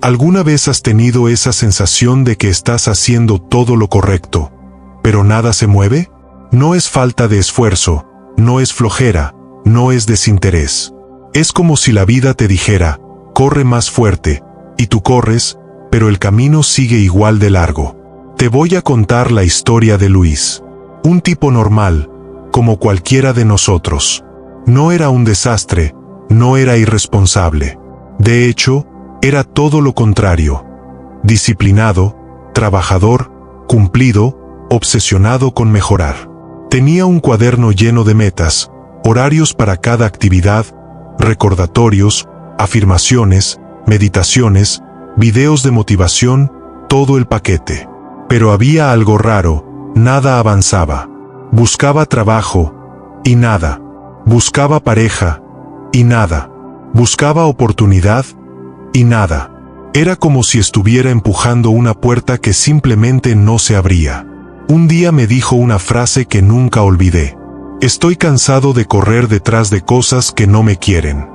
¿Alguna vez has tenido esa sensación de que estás haciendo todo lo correcto, pero nada se mueve? No es falta de esfuerzo, no es flojera, no es desinterés. Es como si la vida te dijera, corre más fuerte, y tú corres, pero el camino sigue igual de largo. Te voy a contar la historia de Luis. Un tipo normal, como cualquiera de nosotros. No era un desastre, no era irresponsable. De hecho, era todo lo contrario. Disciplinado, trabajador, cumplido, obsesionado con mejorar. Tenía un cuaderno lleno de metas, horarios para cada actividad, recordatorios, afirmaciones, meditaciones, videos de motivación, todo el paquete. Pero había algo raro, nada avanzaba. Buscaba trabajo, y nada. Buscaba pareja, y nada. Buscaba oportunidad, y nada. Era como si estuviera empujando una puerta que simplemente no se abría. Un día me dijo una frase que nunca olvidé. Estoy cansado de correr detrás de cosas que no me quieren.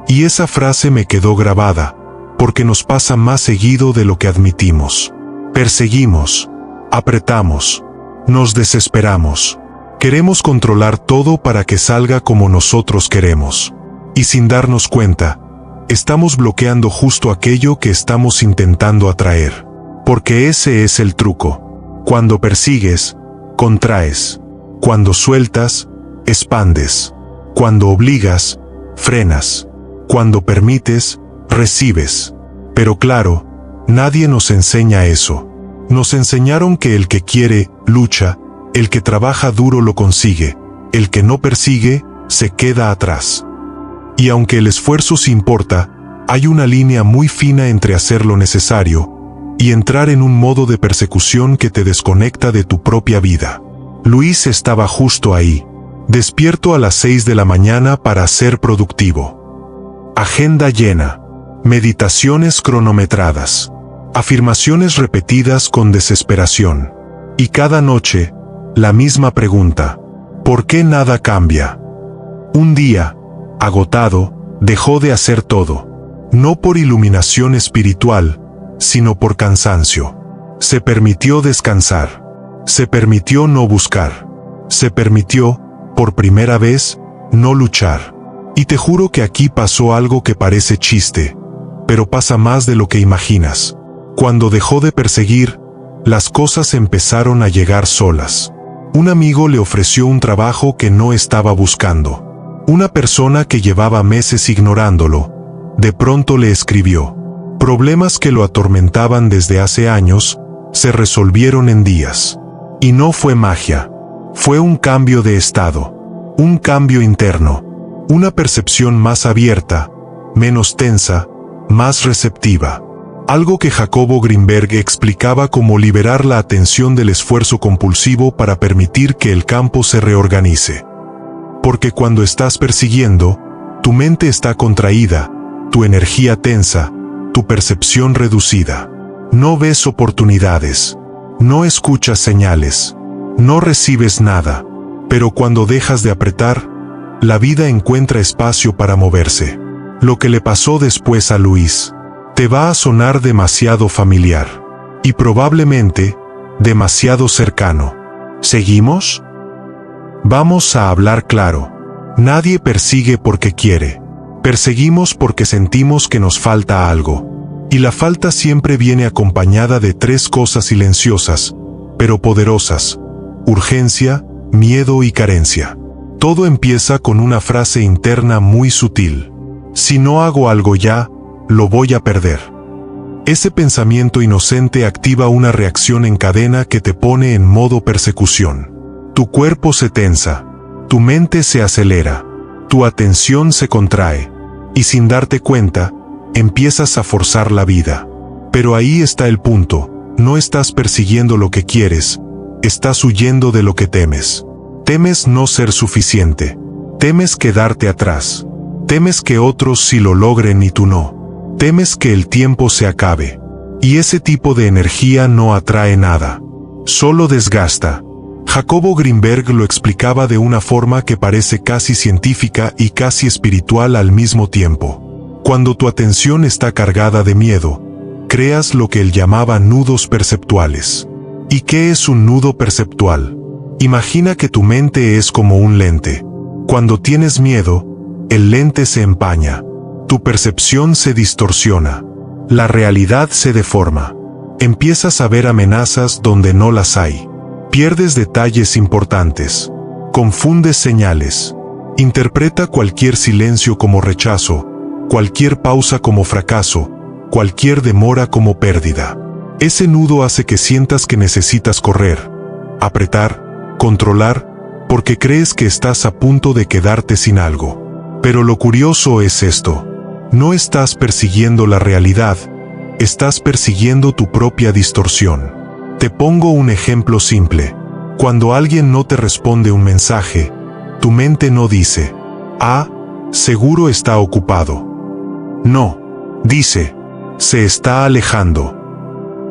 Y esa frase me quedó grabada, porque nos pasa más seguido de lo que admitimos. Perseguimos, apretamos, nos desesperamos. Queremos controlar todo para que salga como nosotros queremos. Y sin darnos cuenta, estamos bloqueando justo aquello que estamos intentando atraer. Porque ese es el truco. Cuando persigues, contraes. Cuando sueltas, expandes. Cuando obligas, frenas. Cuando permites, recibes. Pero claro, nadie nos enseña eso. Nos enseñaron que el que quiere, lucha, el que trabaja duro lo consigue, el que no persigue, se queda atrás. Y aunque el esfuerzo sí importa, hay una línea muy fina entre hacer lo necesario y entrar en un modo de persecución que te desconecta de tu propia vida. Luis estaba justo ahí, despierto a las 6 de la mañana para ser productivo. Agenda llena, meditaciones cronometradas, afirmaciones repetidas con desesperación. Y cada noche, la misma pregunta: ¿por qué nada cambia? Un día, agotado, dejó de hacer todo. No por iluminación espiritual, sino por cansancio. Se permitió descansar. Se permitió no buscar. Se permitió, por primera vez, no luchar. Y te juro que aquí pasó algo que parece chiste, pero pasa más de lo que imaginas. Cuando dejó de perseguir, las cosas empezaron a llegar solas. Un amigo le ofreció un trabajo que no estaba buscando. Una persona que llevaba meses ignorándolo, de pronto le escribió. Problemas que lo atormentaban desde hace años, se resolvieron en días. Y no fue magia. Fue un cambio de estado. Un cambio interno. Una percepción más abierta, menos tensa, más receptiva. Algo que Jacobo Greenberg explicaba como liberar la atención del esfuerzo compulsivo para permitir que el campo se reorganice. Porque cuando estás persiguiendo, tu mente está contraída, tu energía tensa, tu percepción reducida. No ves oportunidades, no escuchas señales, no recibes nada. Pero cuando dejas de apretar, la vida encuentra espacio para moverse. Lo que le pasó después a Luis te va a sonar demasiado familiar. Y probablemente, demasiado cercano. ¿Seguimos? Vamos a hablar claro. Nadie persigue porque quiere. Perseguimos porque sentimos que nos falta algo. Y la falta siempre viene acompañada de 3 cosas silenciosas, pero poderosas: urgencia, miedo y carencia. Todo empieza con una frase interna muy sutil. Si no hago algo ya, lo voy a perder. Ese pensamiento inocente activa una reacción en cadena que te pone en modo persecución. Tu cuerpo se tensa, tu mente se acelera, tu atención se contrae, y sin darte cuenta, empiezas a forzar la vida. Pero ahí está el punto: no estás persiguiendo lo que quieres, estás huyendo de lo que temes. Temes no ser suficiente, temes quedarte atrás, temes que otros sí lo logren y tú no. Temes que el tiempo se acabe. Y ese tipo de energía no atrae nada. Solo desgasta. Jacobo Greenberg lo explicaba de una forma que parece casi científica y casi espiritual al mismo tiempo. Cuando tu atención está cargada de miedo, creas lo que él llamaba nudos perceptuales. ¿Y qué es un nudo perceptual? Imagina que tu mente es como un lente. Cuando tienes miedo, el lente se empaña. Tu percepción se distorsiona. La realidad se deforma. Empiezas a ver amenazas donde no las hay. Pierdes detalles importantes. Confundes señales. Interpreta cualquier silencio como rechazo, cualquier pausa como fracaso, cualquier demora como pérdida. Ese nudo hace que sientas que necesitas correr, apretar, controlar, porque crees que estás a punto de quedarte sin algo. Pero lo curioso es esto. No estás persiguiendo la realidad, estás persiguiendo tu propia distorsión. Te pongo un ejemplo simple. Cuando alguien no te responde un mensaje, tu mente no dice, "Ah, seguro está ocupado". No, dice, "Se está alejando.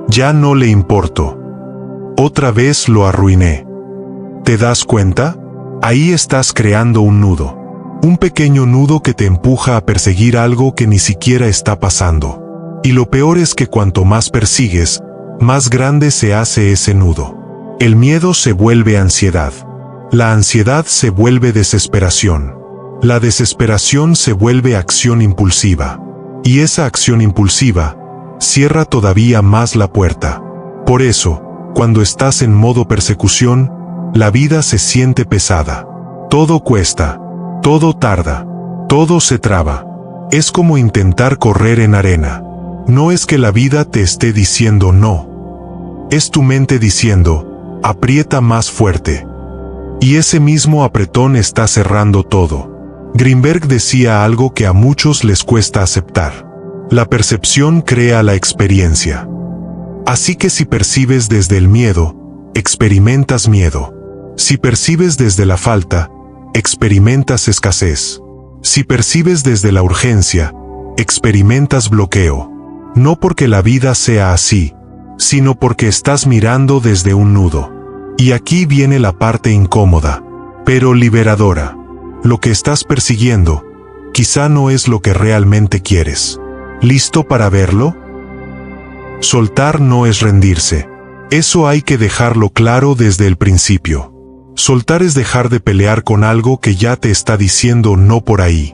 Ya no le importo. Otra vez lo arruiné". ¿Te das cuenta? Ahí estás creando un nudo. Un pequeño nudo que te empuja a perseguir algo que ni siquiera está pasando. Y lo peor es que cuanto más persigues, más grande se hace ese nudo. El miedo se vuelve ansiedad. La ansiedad se vuelve desesperación. La desesperación se vuelve acción impulsiva. Y esa acción impulsiva cierra todavía más la puerta. Por eso, cuando estás en modo persecución, la vida se siente pesada. Todo cuesta, todo tarda, todo se traba. Es como intentar correr en arena. No es que la vida te esté diciendo no. Es tu mente diciendo, aprieta más fuerte. Y ese mismo apretón está cerrando todo. Greenberg decía algo que a muchos les cuesta aceptar. La percepción crea la experiencia. Así que si percibes desde el miedo, experimentas miedo. Si percibes desde la falta, experimentas escasez. Si percibes desde la urgencia, experimentas bloqueo. No porque la vida sea así, sino porque estás mirando desde un nudo. Y aquí viene la parte incómoda, pero liberadora. Lo que estás persiguiendo, quizá no es lo que realmente quieres. ¿Listo para verlo? Soltar no es rendirse. Eso hay que dejarlo claro desde el principio. Soltar es dejar de pelear con algo que ya te está diciendo no por ahí.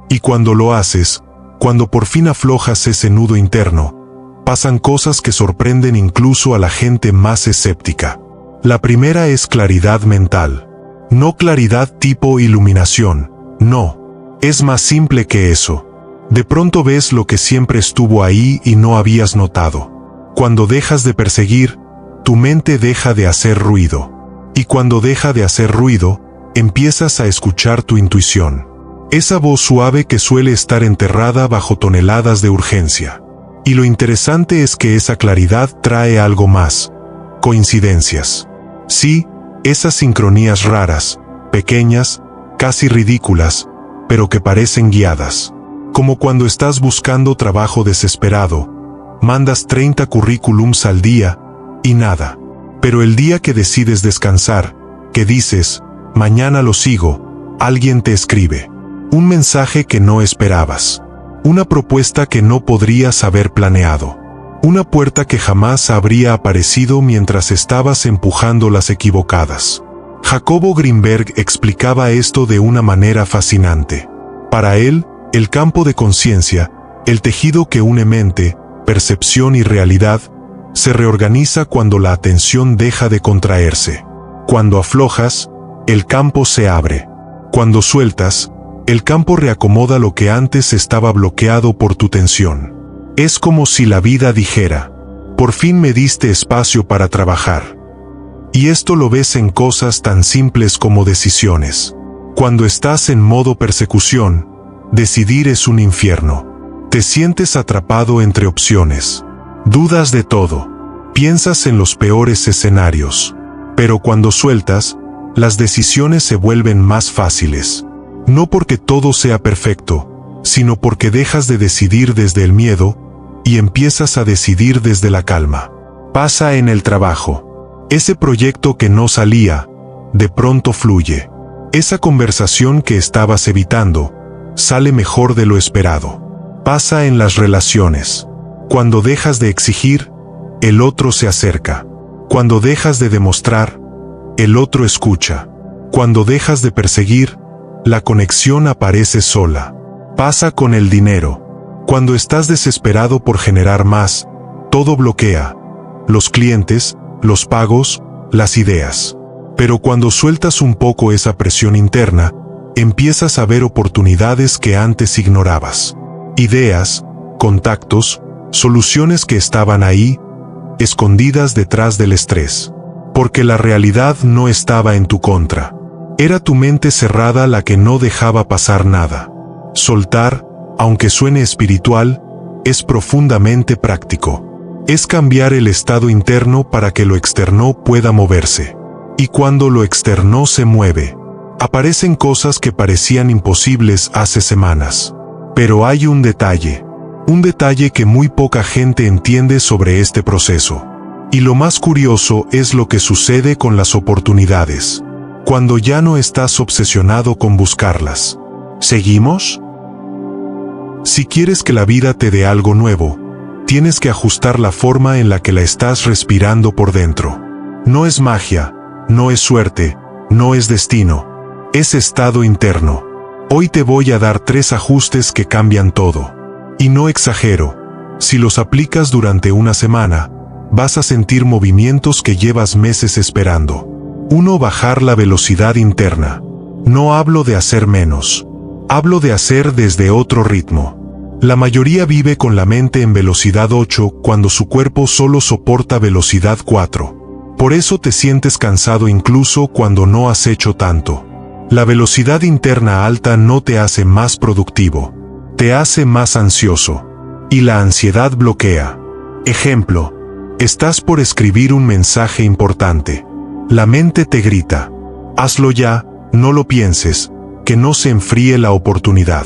Y cuando lo haces, cuando por fin aflojas ese nudo interno, pasan cosas que sorprenden incluso a la gente más escéptica. La primera es claridad mental. No claridad tipo iluminación, no. Es más simple que eso. De pronto ves lo que siempre estuvo ahí y no habías notado. Cuando dejas de perseguir, tu mente deja de hacer ruido. Y cuando deja de hacer ruido, empiezas a escuchar tu intuición. Esa voz suave que suele estar enterrada bajo toneladas de urgencia. Y lo interesante es que esa claridad trae algo más. Coincidencias. Sí, esas sincronías raras, pequeñas, casi ridículas, pero que parecen guiadas. Como cuando estás buscando trabajo desesperado, mandas 30 currículums al día, y nada. Pero el día que decides descansar, que dices, mañana lo sigo, alguien te escribe. Un mensaje que no esperabas. Una propuesta que no podrías haber planeado. Una puerta que jamás habría aparecido mientras estabas empujando las equivocadas. Jacobo Greenberg explicaba esto de una manera fascinante. Para él, el campo de conciencia, el tejido que une mente, percepción y realidad, se reorganiza cuando la atención deja de contraerse. Cuando aflojas, el campo se abre. Cuando sueltas, el campo reacomoda lo que antes estaba bloqueado por tu tensión. Es como si la vida dijera, por fin me diste espacio para trabajar. Y esto lo ves en cosas tan simples como decisiones. Cuando estás en modo persecución, decidir es un infierno. Te sientes atrapado entre opciones. Dudas de todo. Piensas en los peores escenarios. Pero cuando sueltas, las decisiones se vuelven más fáciles. No porque todo sea perfecto, sino porque dejas de decidir desde el miedo y empiezas a decidir desde la calma. Pasa en el trabajo. Ese proyecto que no salía, de pronto fluye. Esa conversación que estabas evitando, sale mejor de lo esperado. Pasa en las relaciones. Cuando dejas de exigir, el otro se acerca. Cuando dejas de demostrar, el otro escucha. Cuando dejas de perseguir, la conexión aparece sola. Pasa con el dinero. Cuando estás desesperado por generar más, todo bloquea. Los clientes, los pagos, las ideas. Pero cuando sueltas un poco esa presión interna, empiezas a ver oportunidades que antes ignorabas. Ideas, contactos, soluciones que estaban ahí, escondidas detrás del estrés. Porque la realidad no estaba en tu contra. Era tu mente cerrada la que no dejaba pasar nada. Soltar, aunque suene espiritual, es profundamente práctico. Es cambiar el estado interno para que lo externo pueda moverse. Y cuando lo externo se mueve, aparecen cosas que parecían imposibles hace semanas. Pero hay un detalle que muy poca gente entiende sobre este proceso. Y lo más curioso es lo que sucede con las oportunidades, cuando ya no estás obsesionado con buscarlas. ¿Seguimos? Si quieres que la vida te dé algo nuevo, tienes que ajustar la forma en la que la estás respirando por dentro. No es magia, no es suerte, no es destino, es estado interno. Hoy te voy a dar 3 ajustes que cambian todo. Y no exagero, si los aplicas durante una semana, vas a sentir movimientos que llevas meses esperando. 1. Bajar la velocidad interna. No hablo de hacer menos. Hablo de hacer desde otro ritmo. La mayoría vive con la mente en velocidad 8 cuando su cuerpo solo soporta velocidad 4. Por eso te sientes cansado incluso cuando no has hecho tanto. La velocidad interna alta no te hace más productivo, te hace más ansioso. Y la ansiedad bloquea. Ejemplo. Estás por escribir un mensaje importante. La mente te grita: hazlo ya, no lo pienses, que no se enfríe la oportunidad.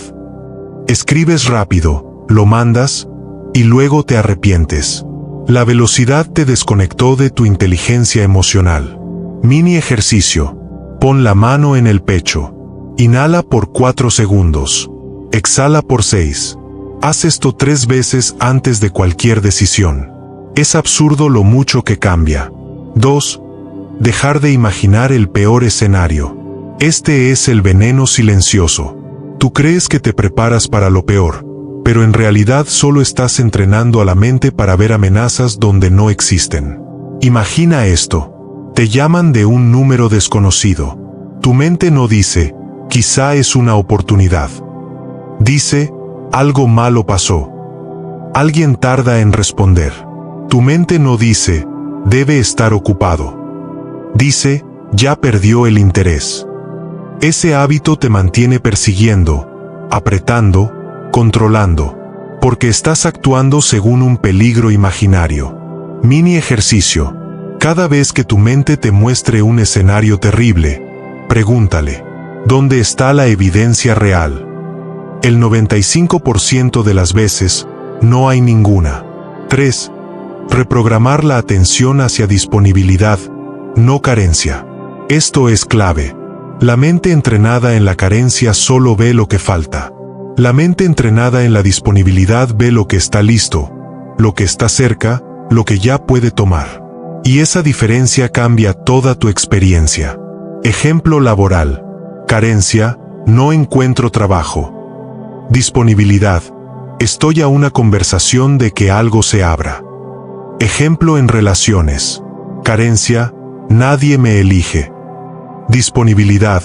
Escribes rápido, lo mandas, y luego te arrepientes. La velocidad te desconectó de tu inteligencia emocional. Mini ejercicio. Pon la mano en el pecho. Inhala por 4 segundos. Exhala por 6. Haz esto 3 veces antes de cualquier decisión. Es absurdo lo mucho que cambia. 2. Dejar de imaginar el peor escenario. Este es el veneno silencioso. Tú crees que te preparas para lo peor, pero en realidad solo estás entrenando a la mente para ver amenazas donde no existen. Imagina esto. Te llaman de un número desconocido. Tu mente no dice, quizá es una oportunidad. Dice, algo malo pasó. Alguien tarda en responder. Tu mente no dice, debe estar ocupado. Dice, ya perdió el interés. Ese hábito te mantiene persiguiendo, apretando, controlando, porque estás actuando según un peligro imaginario. Mini ejercicio. Cada vez que tu mente te muestre un escenario terrible, pregúntale, ¿dónde está la evidencia real? El 95% de las veces, no hay ninguna. 3. Reprogramar la atención hacia disponibilidad, no carencia. Esto es clave. La mente entrenada en la carencia solo ve lo que falta. La mente entrenada en la disponibilidad ve lo que está listo, lo que está cerca, lo que ya puede tomar. Y esa diferencia cambia toda tu experiencia. Ejemplo laboral. Carencia, no encuentro trabajo. Disponibilidad, estoy a una conversación de que algo se abra. Ejemplo en relaciones. Carencia, nadie me elige. Disponibilidad,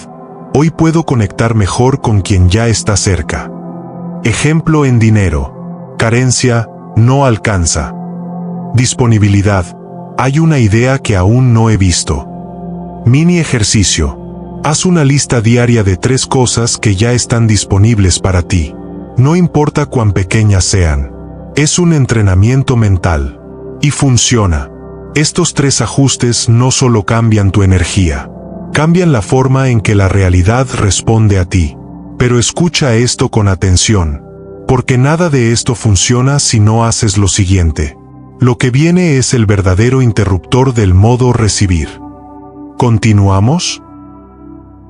hoy puedo conectar mejor con quien ya está cerca. Ejemplo en dinero. Carencia, no alcanza. Disponibilidad, hay una idea que aún no he visto. Mini ejercicio. Haz una lista diaria de 3 cosas que ya están disponibles para ti. No importa cuán pequeñas sean. Es un entrenamiento mental. Y funciona. Estos 3 ajustes no solo cambian tu energía, cambian la forma en que la realidad responde a ti. Pero escucha esto con atención, porque nada de esto funciona si no haces lo siguiente. Lo que viene es el verdadero interruptor del modo recibir. ¿Continuamos?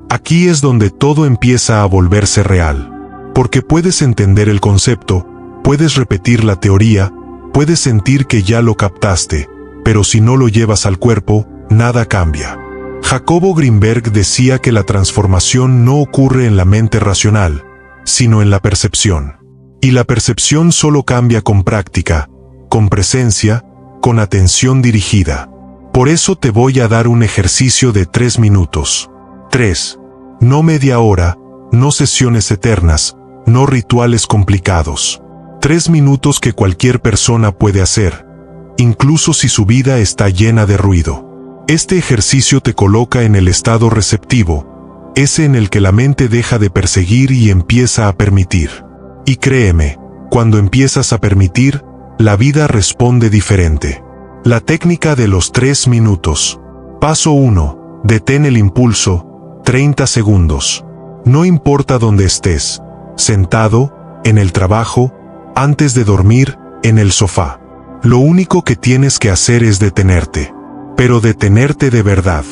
Aquí es donde todo empieza a volverse real, porque puedes entender el concepto, puedes repetir la teoría, Puedes sentir que ya lo captaste, pero si no lo llevas al cuerpo, nada cambia. Jacobo Greenberg decía que la transformación no ocurre en la mente racional, sino en la percepción. Y la percepción solo cambia con práctica, con presencia, con atención dirigida. Por eso te voy a dar un ejercicio de 3 minutos. 3. No media hora, no sesiones eternas, no rituales complicados. 3 minutos que cualquier persona puede hacer, incluso si su vida está llena de ruido. Este ejercicio te coloca en el estado receptivo, ese en el que la mente deja de perseguir y empieza a permitir. Y créeme, cuando empiezas a permitir, la vida responde diferente. La técnica de los 3 minutos. Paso 1. Detén el impulso, 30 segundos. No importa dónde estés, sentado, en el trabajo, antes de dormir, en el sofá. Lo único que tienes que hacer es detenerte. Pero detenerte de verdad.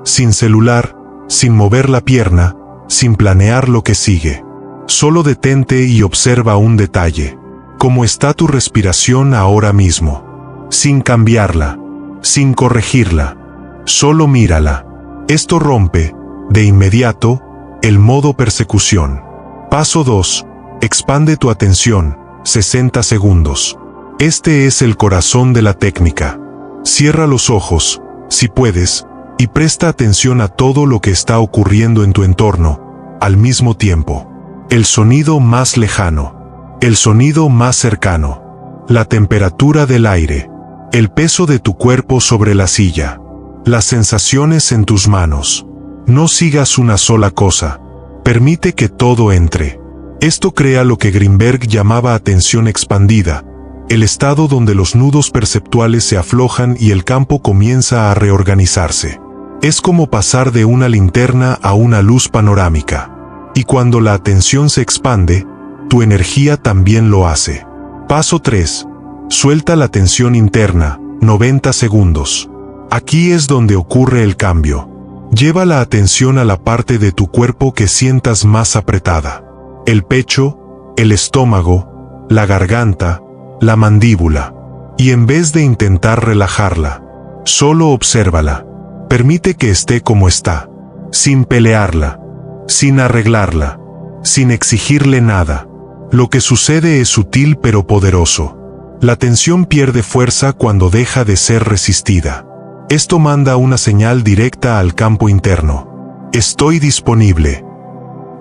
Sin celular, sin mover la pierna, sin planear lo que sigue. Solo detente y observa un detalle. ¿Cómo está tu respiración ahora mismo? Sin cambiarla, sin corregirla. Solo mírala. Esto rompe, de inmediato, el modo persecución. Paso 2. Expande tu atención, 60 segundos. Este es el corazón de la técnica. Cierra los ojos, si puedes, y presta atención a todo lo que está ocurriendo en tu entorno, al mismo tiempo. El sonido más lejano, el sonido más cercano, la temperatura del aire, el peso de tu cuerpo sobre la silla, las sensaciones en tus manos. No sigas una sola cosa, permite que todo entre. Esto crea lo que Greenberg llamaba atención expandida, el estado donde los nudos perceptuales se aflojan y el campo comienza a reorganizarse. Es como pasar de una linterna a una luz panorámica. Y cuando la atención se expande, tu energía también lo hace. Paso 3. Suelta la tensión interna, 90 segundos. Aquí es donde ocurre el cambio. Lleva la atención a la parte de tu cuerpo que sientas más apretada. El pecho, el estómago, la garganta, la mandíbula. Y en vez de intentar relajarla, solo obsérvala. Permite que esté como está, sin pelearla, sin arreglarla, sin exigirle nada. Lo que sucede es sutil pero poderoso. La tensión pierde fuerza cuando deja de ser resistida. Esto manda una señal directa al campo interno. Estoy disponible.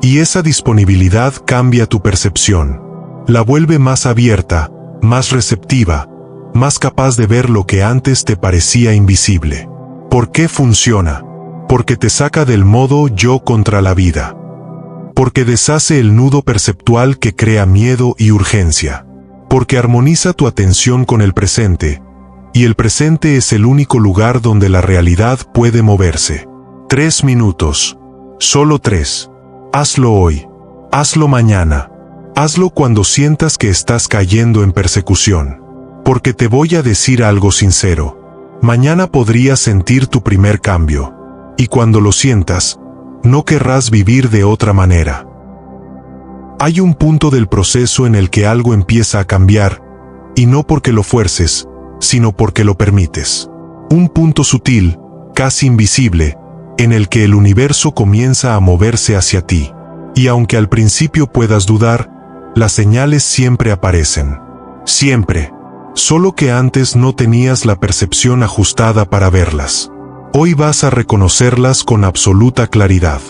Y esa disponibilidad cambia tu percepción. La vuelve más abierta, más receptiva, más capaz de ver lo que antes te parecía invisible. ¿Por qué funciona? Porque te saca del modo yo contra la vida. Porque deshace el nudo perceptual que crea miedo y urgencia. Porque armoniza tu atención con el presente, y el presente es el único lugar donde la realidad puede moverse. 3 minutos. Solo 3. Hazlo hoy. Hazlo mañana. Hazlo cuando sientas que estás cayendo en persecución. Porque te voy a decir algo sincero. Mañana podrías sentir tu primer cambio. Y cuando lo sientas, no querrás vivir de otra manera. Hay un punto del proceso en el que algo empieza a cambiar, y no porque lo fuerces, sino porque lo permites. Un punto sutil, casi invisible, en el que el universo comienza a moverse hacia ti. Y aunque al principio puedas dudar, las señales siempre aparecen. Siempre. Solo que antes no tenías la percepción ajustada para verlas. Hoy vas a reconocerlas con absoluta claridad.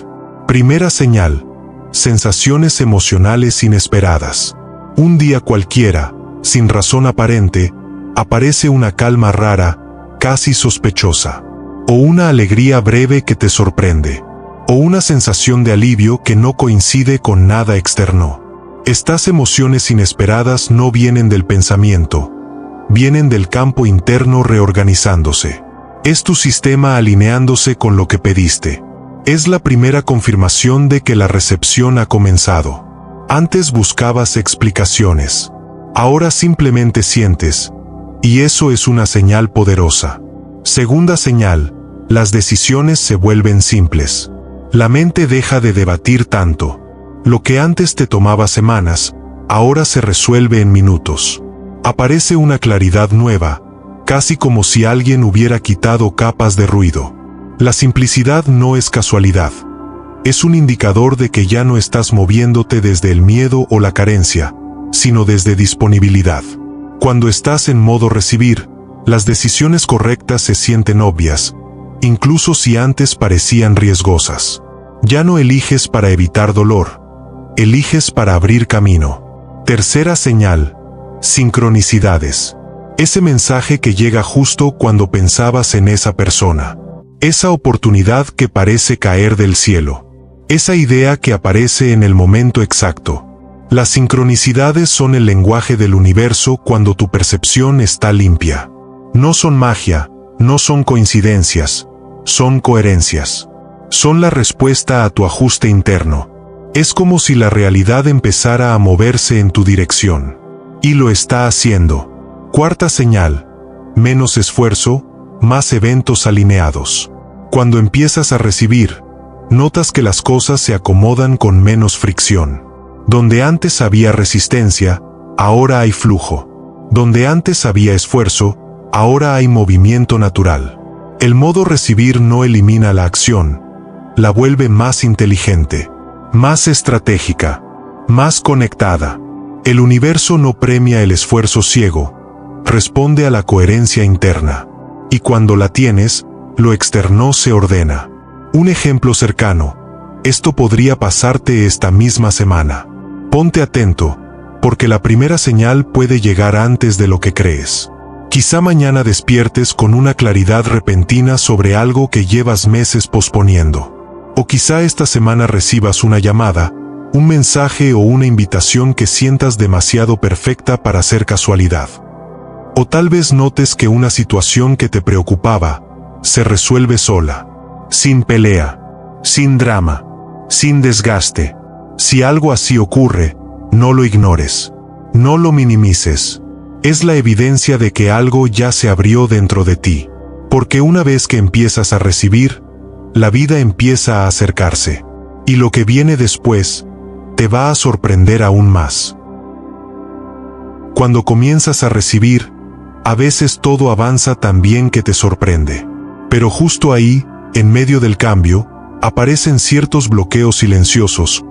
Primera señal. Sensaciones emocionales inesperadas. Un día cualquiera, sin razón aparente, aparece una calma rara, casi sospechosa. O una alegría breve que te sorprende. O una sensación de alivio que no coincide con nada externo. Estas emociones inesperadas no vienen del pensamiento. Vienen del campo interno reorganizándose. Es tu sistema alineándose con lo que pediste. Es la primera confirmación de que la recepción ha comenzado. Antes buscabas explicaciones. Ahora simplemente sientes. Y eso es una señal poderosa. Segunda señal, las decisiones se vuelven simples. La mente deja de debatir tanto. Lo que antes te tomaba semanas, ahora se resuelve en minutos. Aparece una claridad nueva, casi como si alguien hubiera quitado capas de ruido. La simplicidad no es casualidad. Es un indicador de que ya no estás moviéndote desde el miedo o la carencia, sino desde disponibilidad. Cuando estás en modo recibir, las decisiones correctas se sienten obvias, incluso si antes parecían riesgosas. Ya no eliges para evitar dolor, eliges para abrir camino. Tercera señal: sincronicidades. Ese mensaje que llega justo cuando pensabas en esa persona. Esa oportunidad que parece caer del cielo. Esa idea que aparece en el momento exacto. Las sincronicidades son el lenguaje del universo cuando tu percepción está limpia. No son magia, no son coincidencias, son coherencias. Son la respuesta a tu ajuste interno. Es como si la realidad empezara a moverse en tu dirección. Y lo está haciendo. Cuarta señal: menos esfuerzo, más eventos alineados. Cuando empiezas a recibir, notas que las cosas se acomodan con menos fricción. Donde antes había resistencia, ahora hay flujo. Donde antes había esfuerzo, ahora hay movimiento natural. El modo recibir no elimina la acción, la vuelve más inteligente, más estratégica, más conectada. El universo no premia el esfuerzo ciego, responde a la coherencia interna. Y cuando la tienes, lo externo se ordena. Un ejemplo cercano: esto podría pasarte esta misma semana. Ponte atento, porque la primera señal puede llegar antes de lo que crees. Quizá mañana despiertes con una claridad repentina sobre algo que llevas meses posponiendo. O quizá esta semana recibas una llamada, un mensaje o una invitación que sientas demasiado perfecta para ser casualidad. O tal vez notes que una situación que te preocupaba se resuelve sola, sin pelea, sin drama, sin desgaste. Si algo así ocurre, no lo ignores, no lo minimices. Es la evidencia de que algo ya se abrió dentro de ti. Porque una vez que empiezas a recibir, la vida empieza a acercarse. Y lo que viene después, te va a sorprender aún más. Cuando comienzas a recibir, a veces todo avanza tan bien que te sorprende. Pero justo ahí, en medio del cambio, aparecen ciertos bloqueos silenciosos,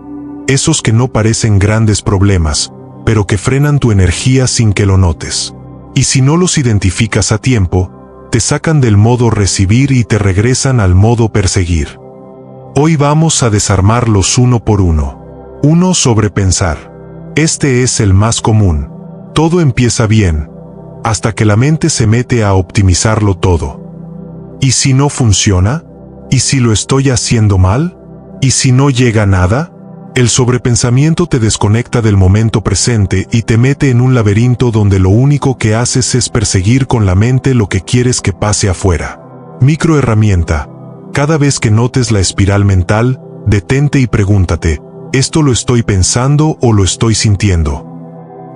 esos que no parecen grandes problemas, pero que frenan tu energía sin que lo notes. Y si no los identificas a tiempo, te sacan del modo recibir y te regresan al modo perseguir. Hoy vamos a desarmarlos uno por uno. 1. Sobrepensar. Este es el más común. Todo empieza bien, hasta que la mente se mete a optimizarlo todo. ¿Y si no funciona? ¿Y si lo estoy haciendo mal? ¿Y si no llega nada? El sobrepensamiento te desconecta del momento presente y te mete en un laberinto donde lo único que haces es perseguir con la mente lo que quieres que pase afuera. Microherramienta. Cada vez que notes la espiral mental, detente y pregúntate: ¿esto lo estoy pensando o lo estoy sintiendo?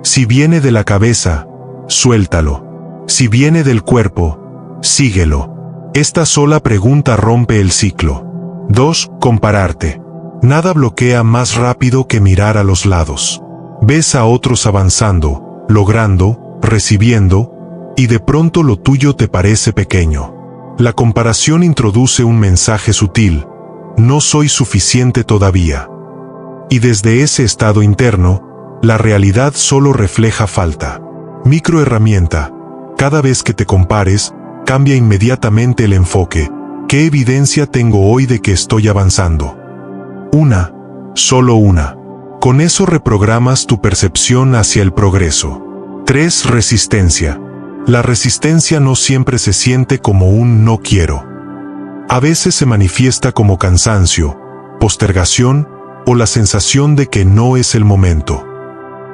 Si viene de la cabeza, suéltalo. Si viene del cuerpo, síguelo. Esta sola pregunta rompe el ciclo. 2. Compararte. Nada bloquea más rápido que mirar a los lados. Ves a otros avanzando, logrando, recibiendo, y de pronto lo tuyo te parece pequeño. La comparación introduce un mensaje sutil: no soy suficiente todavía. Y desde ese estado interno, la realidad solo refleja falta. Microherramienta. Cada vez que te compares, cambia inmediatamente el enfoque. ¿Qué evidencia tengo hoy de que estoy avanzando? Solo una. Con eso reprogramas tu percepción hacia el progreso. 3. Resistencia. La resistencia no siempre se siente como un no quiero. A veces se manifiesta como cansancio, postergación o la sensación de que no es el momento.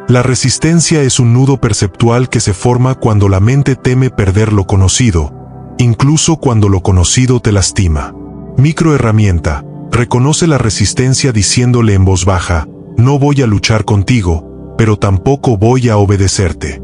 La resistencia es un nudo perceptual que se forma cuando la mente teme perder lo conocido, incluso cuando lo conocido te lastima. Microherramienta. Reconoce la resistencia diciéndole en voz baja: no voy a luchar contigo, pero tampoco voy a obedecerte.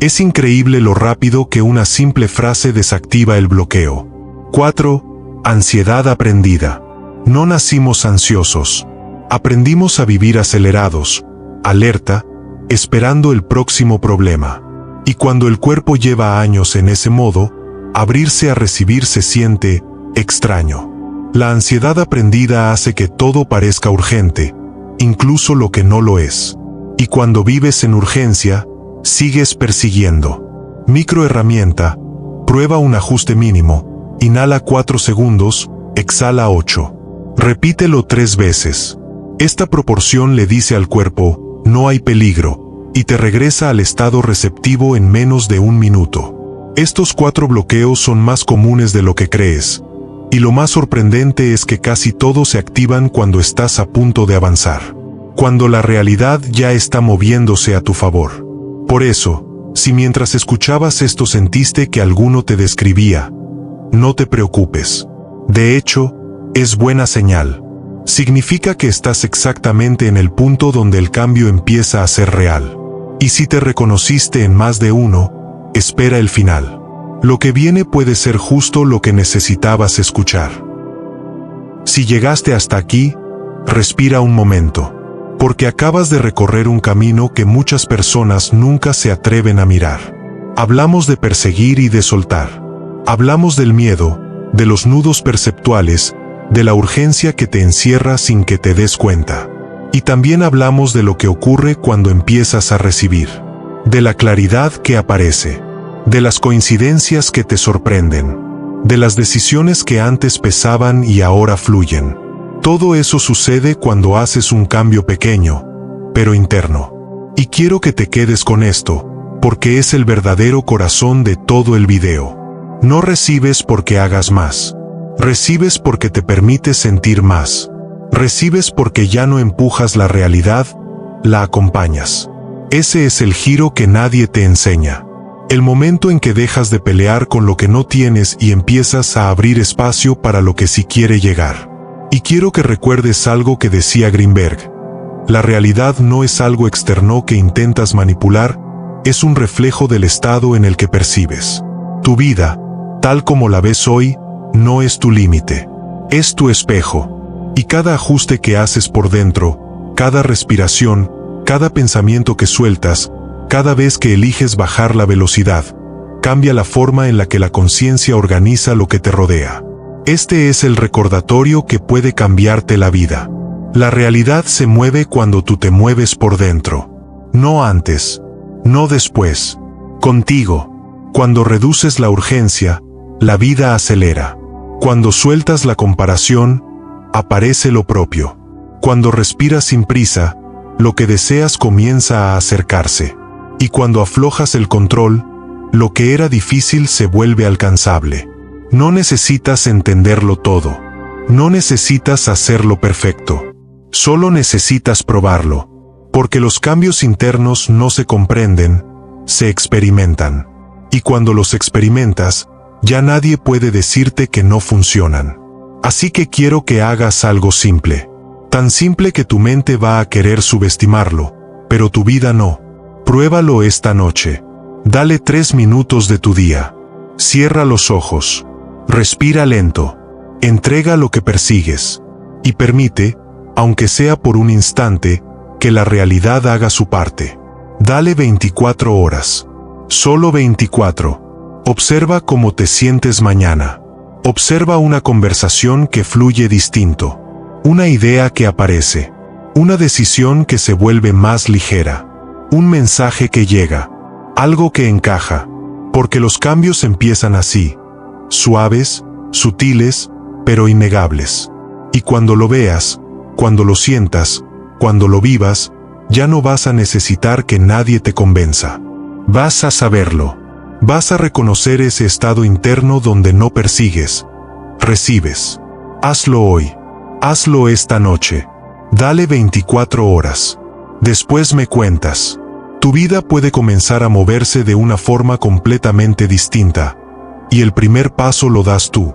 Es increíble lo rápido que una simple frase desactiva el bloqueo. 4. Ansiedad aprendida. No nacimos ansiosos. Aprendimos a vivir acelerados, alerta, esperando el próximo problema. Y cuando el cuerpo lleva años en ese modo, abrirse a recibir se siente extraño. La ansiedad aprendida hace que todo parezca urgente, incluso lo que no lo es. Y cuando vives en urgencia, sigues persiguiendo. Microherramienta: prueba un ajuste mínimo. Inhala 4 segundos, exhala 8. Repítelo 3 veces. Esta proporción le dice al cuerpo, no hay peligro, y te regresa al estado receptivo en menos de 1 minuto. Estos 4 bloqueos son más comunes de lo que crees, y lo más sorprendente es que casi todos se activan cuando estás a punto de avanzar, cuando la realidad ya está moviéndose a tu favor. Por eso, si mientras escuchabas esto sentiste que alguno te describía, no te preocupes. De hecho, es buena señal. Significa que estás exactamente en el punto donde el cambio empieza a ser real. Y si te reconociste en más de uno, espera el final. Lo que viene puede ser justo lo que necesitabas escuchar. Si llegaste hasta aquí, respira un momento, porque acabas de recorrer un camino que muchas personas nunca se atreven a mirar. Hablamos de perseguir y de soltar. Hablamos del miedo, de los nudos perceptuales, de la urgencia que te encierra sin que te des cuenta. Y también hablamos de lo que ocurre cuando empiezas a recibir, de la claridad que aparece, de las coincidencias que te sorprenden, de las decisiones que antes pesaban y ahora fluyen. Todo eso sucede cuando haces un cambio pequeño, pero interno. Y quiero que te quedes con esto, porque es el verdadero corazón de todo el video. No recibes porque hagas más. Recibes porque te permites sentir más. Recibes porque ya no empujas la realidad, la acompañas. Ese es el giro que nadie te enseña. El momento en que dejas de pelear con lo que no tienes y empiezas a abrir espacio para lo que sí quiere llegar. Y quiero que recuerdes algo que decía Greenberg. La realidad no es algo externo que intentas manipular, es un reflejo del estado en el que percibes. Tu vida, tal como la ves hoy, no es tu límite, es tu espejo. Y cada ajuste que haces por dentro, cada respiración, cada pensamiento que sueltas, cada vez que eliges bajar la velocidad, cambia la forma en la que la conciencia organiza lo que te rodea. Este es el recordatorio que puede cambiarte la vida. La realidad se mueve cuando tú te mueves por dentro. No antes, no después. Contigo. Cuando reduces la urgencia, la vida acelera. Cuando sueltas la comparación, aparece lo propio. Cuando respiras sin prisa, lo que deseas comienza a acercarse. Y cuando aflojas el control, lo que era difícil se vuelve alcanzable. No necesitas entenderlo todo. No necesitas hacerlo perfecto. Solo necesitas probarlo. Porque los cambios internos no se comprenden, se experimentan. Y cuando los experimentas, ya nadie puede decirte que no funcionan. Así que quiero que hagas algo simple. Tan simple que tu mente va a querer subestimarlo, pero tu vida no. Pruébalo esta noche. Dale 3 minutos de tu día. Cierra los ojos. Respira lento. Entrega lo que persigues. Y permite, aunque sea por un instante, que la realidad haga su parte. Dale 24 horas. Solo 24. Observa cómo te sientes mañana. Observa una conversación que fluye distinto. Una idea que aparece. Una decisión que se vuelve más ligera. Un mensaje que llega. Algo que encaja. Porque los cambios empiezan así. Suaves, sutiles, pero innegables. Y cuando lo veas, cuando lo sientas, cuando lo vivas, ya no vas a necesitar que nadie te convenza. Vas a saberlo. Vas a reconocer ese estado interno donde no persigues, recibes. Hazlo hoy. Hazlo esta noche. Dale 24 horas. Después me cuentas. Tu vida puede comenzar a moverse de una forma completamente distinta. Y el primer paso lo das tú.